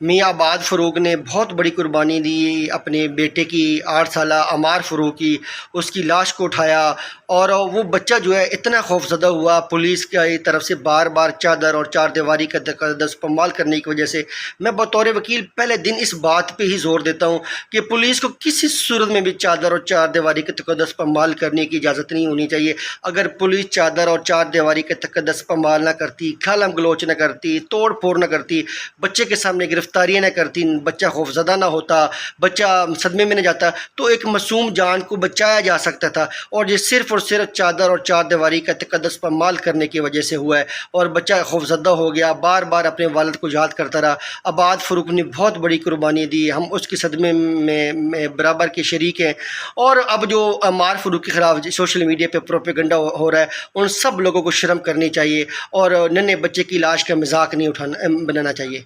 मियां आबाद फ़रूक ने बहुत बड़ी कुर्बानी दी अपने बेटे की, 8 साला अमार फ़रूक की। उसकी लाश को उठाया और वो बच्चा जो है इतना खौफज़दा हुआ पुलिस की तरफ से बार बार चादर और चारदीवारी का तकद्दुस पमाल करने की वजह से। मैं बतौर वकील पहले दिन इस बात पे ही ज़ोर देता हूँ कि पुलिस को किसी सूरत में भी चादर और चारदीवारी के तकद्दुस पमाल करने की इजाज़त नहीं होनी चाहिए। अगर पुलिस चादर और चारदीवारी के तकद्दुस पमाल ना करती, गालम गलोच न करती, तोड़ फोड़ न करती, बच्चे के सामने गिरफ्तारियाँ न करती, बच्चा खौफज़दा ना होता, बच्चा सदमे में न जाता, तो एक मासूम जान को बचाया जा सकता था। और ये सिर्फ़ और सिर्फ चादर और चारदीवारी का तकद्दुस पमाल करने की वजह से हुआ है और बच्चा खौफज़दा हो गया, बार बार अपने वालिद को याद करता रहा। आबाद फ़रूक ने बहुत बड़ी कुर्बानी दी, हम उसके सदमे में बराबर के शरीक हैं। और अब जो अमार फ़रूक के ख़िलाफ़ सोशल मीडिया पे प्रोपेगेंडा हो रहा है, उन सब लोगों को शर्म करनी चाहिए और नन्हे बच्चे की लाश का मजाक नहीं बनाना चाहिए।